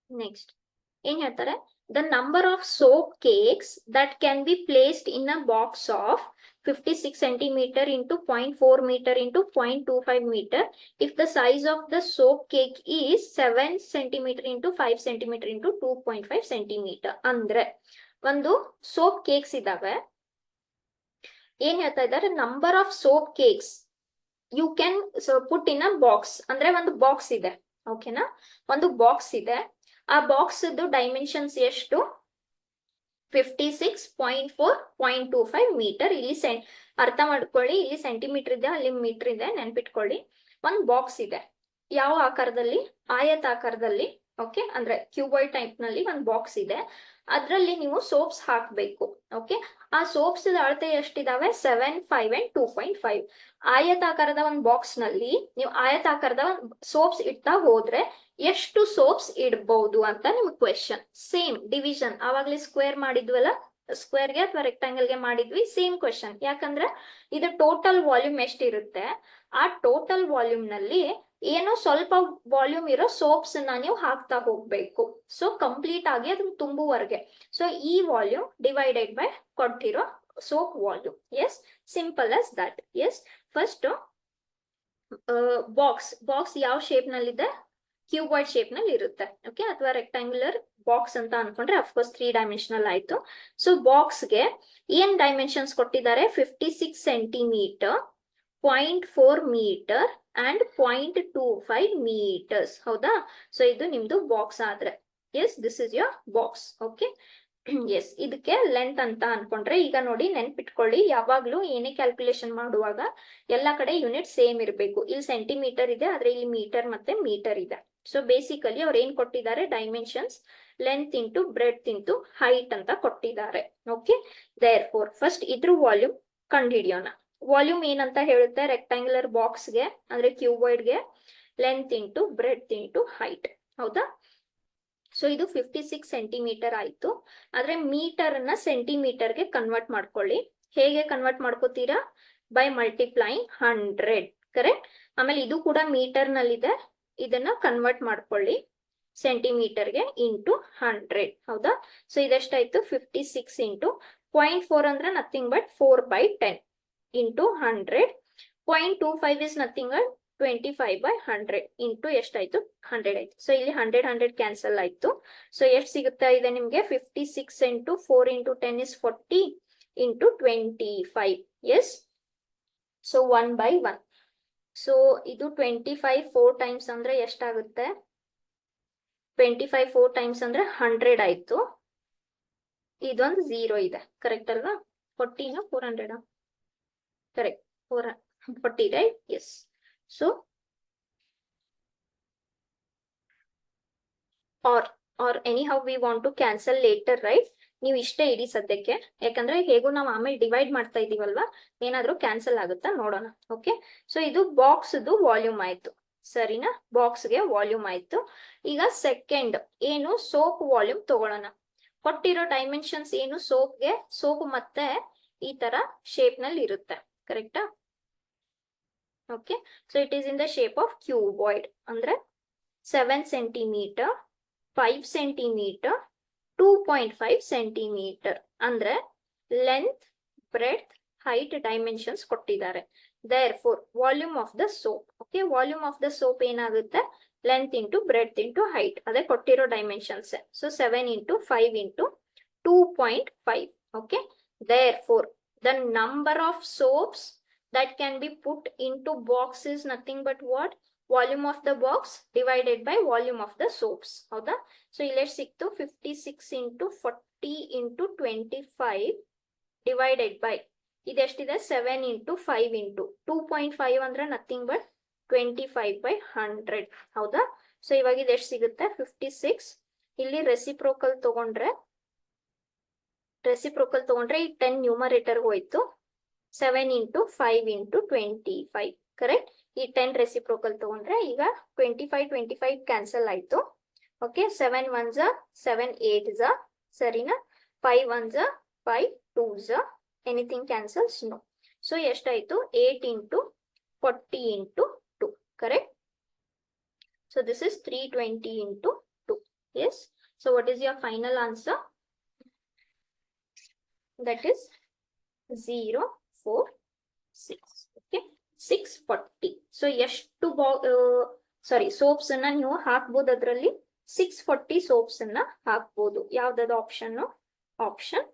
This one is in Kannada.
ನೆಕ್ಸ್ಟ್ ಏನ್ ಹೇಳ್ತಾರೆ, the number of soap cakes that can be placed in a box of 56 centimeter into 0.4 meter into 0.25 meter if the size of the soap cake is 7 centimeter into 5 centimeter into 2.5 centimeter. ಅಂದ್ರೆ ಒಂದು ಸೋಪ್ ಕೇಕ್ಸ್ ಇದಾವೆ. ಏನ್ ಹೇಳ್ತಾ ಇದ್ದಾರೆ, number of soap cakes you can put in a box. ಅಂದ್ರೆ ಒಂದು ಬಾಕ್ಸ್ ಇದೆ, ಓಕೆನಾ, ಒಂದು ಬಾಕ್ಸ್ ಇದೆ. ಆ ಬಾಕ್ಸ್ ಡೈಮೆನ್ಷನ್ಸ್ ಎಷ್ಟು, 56.4.25 ಮೀಟರ್. ಇಲ್ಲಿ ಅರ್ಥ ಮಾಡ್ಕೊಳ್ಳಿ, ಇಲ್ಲಿ ಸೆಂಟಿಮೀಟರ್ ಇದೆ, ಅಲ್ಲಿ ಮೀಟರ್ ಇದೆ, ನೆನ್ಪಿಟ್ಕೊಳ್ಳಿ. ಒಂದು ಬಾಕ್ಸ್ ಇದೆ, ಯಾವ ಆಕಾರದಲ್ಲಿ, ಆಯತಾಕಾರದಲ್ಲಿ, ಓಕೆ, ಅಂದ್ರೆ ಕ್ಯೂಬಾಯ್ಡ್ ಟೈಪ್ ನಲ್ಲಿ ಒಂದು ಬಾಕ್ಸ್ ಇದೆ. ಅದ್ರಲ್ಲಿ ನೀವು ಸೋಪ್ಸ್ ಹಾಕ್ಬೇಕು. ಓಕೆ, ಆ ಸೋಪ್ಸ್ ಅಳತೆ ಎಷ್ಟಿದಾವೆ, 7, 5 and 2.5. ಆಯತಾಕಾರದ ಒಂದು ಬಾಕ್ಸ್ ನಲ್ಲಿ ನೀವು ಆಯತಾಕಾರದ ಸೋಪ್ಸ್ ಇಡ್ತಾ ಹೋದ್ರೆ ಎಷ್ಟು ಸೋಪ್ಸ್ ಇಡಬಹುದು ಅಂತ ನಿಮ್ಗೆ ಕ್ವೆಶನ್. ಸೇಮ್ ಡಿವಿಷನ್ ಆವಾಗ್ಲೇ ಸ್ಕ್ವೇರ್ ಮಾಡಿದ್ವಲ್ಲ, ಸ್ಕ್ವೇರ್ಗೆ ಅಥವಾ ರೆಕ್ಟಾಂಗಲ್ಗೆ ಮಾಡಿದ್ವಿ, ಸೇಮ್ ಕ್ವೆಶನ್. ಯಾಕಂದ್ರೆ ಇದು ಟೋಟಲ್ ವಾಲ್ಯೂಮ್ ಎಷ್ಟಿರುತ್ತೆ, ಆ ಟೋಟಲ್ ವಾಲ್ಯೂಮ್ ನಲ್ಲಿ ಏನೋ ಸ್ವಲ್ಪ ವಾಲ್ಯೂಮ್ ಇರೋ ಸೋಪ್ಸ್ ನೀವು ಹಾಕ್ತಾ ಹೋಗ್ಬೇಕು. ಸೊ ಕಂಪ್ಲೀಟ್ ಆಗಿ ಅದನ್ನ ತುಂಬುವರೆಗೆ. ಸೊ ಈ ವಾಲ್ಯೂಮ್ ಡಿವೈಡೆಡ್ ಬೈ ಕೊಟ್ಟಿರೋ soap volume. Yes, simple as that. Yes, first box ಯಾವ ಶೇಪ್ ನಲ್ಲಿ ಇದೆ, ಕ್ಯೂಬಾಯ್ಡ್ ಶೇಪ್ ನಲ್ಲಿ ಇರುತ್ತೆ. ಓಕೆ, ಅಥವಾ ರೆಕ್ಟಾಂಗ್ಯುಲರ್ ಬಾಕ್ಸ್ ಅಂತ ಅನ್ಕೊಂಡ್ರೆ ಅಫ್ಕೋರ್ಸ್ 3 ಡೈಮೆನ್ಷನಲ್ ಆಯ್ತು. ಸೊ ಬಾಕ್ಸ್ಗೆ ಏನ್ ಡೈಮೆನ್ಷನ್ಸ್ ಕೊಟ್ಟಿದ್ದಾರೆ, 56 ಸೆಂಟಿಮೀಟರ್, 0.4 ಮೀಟರ್ ಅಂಡ್ 0.25 ಮೀಟರ್ಸ್. ಹೌದಾ? ಸೊ ಇದು ನಿಮ್ದು ಬಾಕ್ಸ್ ಆದ್ರೆ, yes, this is your box. Okay, yes, ಇದಕ್ಕೆ ಲೆಂತ್ ಅಂತ ಅನ್ಕೊಂಡ್ರೆ, ಈಗ ನೋಡಿ ನೆನ್ಪಿಟ್ಕೊಳ್ಳಿ, ಯಾವಾಗ್ಲೂ ಏನೇ ಕ್ಯಾಲ್ಕುಲೇಷನ್ ಮಾಡುವಾಗ ಎಲ್ಲಾ ಕಡೆ ಯೂನಿಟ್ ಸೇಮ್ ಇರಬೇಕು. ಇಲ್ಲಿ ಸೆಂಟಿಮೀಟರ್ ಇದೆ, ಆದ್ರೆ ಇಲ್ಲಿ ಮೀಟರ್ ಮತ್ತೆ ಮೀಟರ್ ಇದೆ. ಸೊ ಬೇಸಿಕಲಿ ಅವ್ರು ಏನ್ ಕೊಟ್ಟಿದ್ದಾರೆ, dimensions length into breadth into height ಅಂತ ಕೊಟ್ಟಿದ್ದಾರೆ. ಓಕೆ, ದೇರ್ ಫೋರ್ ಫಸ್ಟ್ ಇದ್ರ ವಾಲ್ಯೂಮ್ ಕಂಡುಹಿಡಿಯೋಣ. ವಾಲ್ಯೂಮ್ ಏನಂತ ಹೇಳುತ್ತೆ, ರೆಕ್ಟಾಂಗ್ಯುಲರ್ ಬಾಕ್ಸ್ಗೆ ಅಂದ್ರೆ ಕ್ಯೂಬಾಯ್ಡ್ಗೆ length into breadth into height. ಹೌದಾ? ಸೊ ಇದು 56 ಸೆಂಟಿಮೀಟರ್ ಆಯ್ತು. ಆದ್ರೆ ಮೀಟರ್ ಅನ್ನ ಸೆಂಟಿಮೀಟರ್ಗೆ ಕನ್ವರ್ಟ್ ಮಾಡ್ಕೊಳ್ಳಿ. ಹೇಗೆ ಕನ್ವರ್ಟ್ ಮಾಡ್ಕೋತೀರಾ, ಬೈ ಮಲ್ಟಿಪ್ಲೈಯಿಂಗ್ 100. ಕರೆಕ್ಟ್. ಆಮೇಲೆ ಇದು ಕೂಡ ಮೀಟರ್ ನಲ್ಲಿದೆ, ಇದನ್ನ ಕನ್ವರ್ಟ್ ಮಾಡ್ಕೊಳ್ಳಿ ಸೆಂಟಿಮೀಟರ್ಗೆ ಇಂಟು 100. ಹೌದಾ? ಸೊ ಇದೆಷ್ಟಾಯ್ತು, 56 ಇಂಟು 0.4 ಅಂದ್ರೆ nothing but 4/10 into 100. 0.25 is nothing but 25/100 into ಎಷ್ಟಾಯ್ತು, 100 ಆಯ್ತು. ಸೊ ಇಲ್ಲಿ 100 ಕ್ಯಾನ್ಸಲ್ ಆಯ್ತು. ಸೊ ಎಷ್ಟು ಸಿಗುತ್ತಾ ಇದೆ ನಿಮ್ಗೆ, 56 into 4 into 10 is 40 into 25. Yes, so 1/1. So ಇದು 25 4 ಟೈಮ್ಸ್ ಅಂದ್ರೆ ಎಷ್ಟಾಗುತ್ತೆ, 25 4 ಟೈಮ್ಸ್ ಅಂದ್ರೆ 100 ಆಯ್ತು. ಇದೊಂದು 0 ಇದೆ, ಕರೆಕ್ಟ್ ಅಲ್ವಾ? 40 400 correct, 40, right? Yes. So or anyhow we want to cancel later, right? ನೀವು ಇಷ್ಟೇ ಇಡಿ ಸದ್ಯಕ್ಕೆ, ಯಾಕಂದ್ರೆ ಹೇಗೂ ನಾವು ಆಮೇಲೆ ಡಿವೈಡ್ ಮಾಡ್ತಾ ಇದೀವಲ್ವಾ, ಏನಾದ್ರೂ ಕ್ಯಾನ್ಸಲ್ ಆಗುತ್ತಾ ನೋಡೋಣ. ಓಕೆ, ಸೊ ಇದು ಬಾಕ್ಸ್ ವಾಲ್ಯೂಮ್ ಆಯ್ತು, ಸರಿನಾ? ಬಾಕ್ಸ್ಗೆ ವಾಲ್ಯೂಮ್ ಆಯ್ತು. ಈಗ ಸೆಕೆಂಡ್ ಏನು, ಸೋಪ್ ವಾಲ್ಯೂಮ್ ತಗೊಳ್ಳೋಣ. ಕೊಟ್ಟಿರೋ ಡೈಮೆನ್ಷನ್ಸ್ ಏನು, ಸೋಪ್ಗೆ, ಸೋಪ್ ಮತ್ತೆ ಈ ತರ ಶೇಪ್ ನಲ್ಲಿ ಇರುತ್ತೆ, ಕರೆಕ್ಟಾ? Okay, so it is in the shape of cuboid. ಅಂದ್ರೆ 7 ಸೆಂಟಿಮೀಟರ್, 5 ಸೆಂಟಿಮೀಟರ್, 2.5 ಸೆಂಟಿಮೀಟರ್ ಅಂದ್ರೆ ಲೆಂತ್, ಬ್ರೆಡ್ತ್, ಹೈಟ್ ಡೈಮೆನ್ಷನ್ಸ್ ಕೊಟ್ಟಿದ್ದಾರೆ. Therefore volume of the soap. Okay, volume of the soap ಏನಾಗುತ್ತೆ, length into breadth into height, ಅದೇ ಕೊಟ್ಟಿರೋ dimensions. So 7 into 5 into 2.5. Okay, therefore the number of soaps that can be put into box is nothing but what, volume of the box divided by volume of the soaps. ಹೌದಾ? ಸೊ ಇಲ್ಲಿ ಎಷ್ಟು ಸಿಕ್ತು, 56 ಇಂಟು 40 ಇಂಟು 25 ಡಿವೈಡೆಡ್ ಬೈ ಇದೆಷ್ಟಿದೆ, 7 ಇಂಟು 5 ಇಂಟು 2.5 ಅಂದ್ರೆ ನಥಿಂಗ್ ಬಟ್ 25/100. ಹೌದಾ? ಸೊ ಇವಾಗ ಇದೆಷ್ಟು ಸಿಗುತ್ತೆ, 56. ಇಲ್ಲಿ ರೆಸಿಪ್ರೋಕಲ್ ತಗೊಂಡ್ರೆ ಈ 10 ನ್ಯೂಮರೇಟರ್ ಹೋಯ್ತು. 7 ಇಂಟು 5 ಇಂಟು 25, ಕರೆಕ್ಟ್. ಈ 10 ರೆಸಿಪ್ರೋಕಲ್ ತಗೊಂಡ್ರೆ ಈಗ 25 ಕ್ಯಾನ್ಸಲ್ ಆಯ್ತು. ಓಕೆ, 7 1s 7 8s, ಸರಿನಾ? 5 1s 5 2s, anything cancels? No. So ಎಷ್ಟಾಯ್ತು, 8 into 40 into 2, correct. So this is 320 into 2. Yes. So what is your final answer? That is 046. Okay, 640. So ಎಷ್ಟು ಸಾರಿ ಸೋಪ್ಸ್ ಅನ್ನ ನೀವು ಹಾಕ್ಬೋದು, ಅದರಲ್ಲಿ 640 ಸೋಪ್ಸ್ ಅನ್ನ ಹಾಕ್ಬೋದು. ಯಾವ್ದಾದ ಆಪ್ಷನ್? ಆಪ್ಷನ್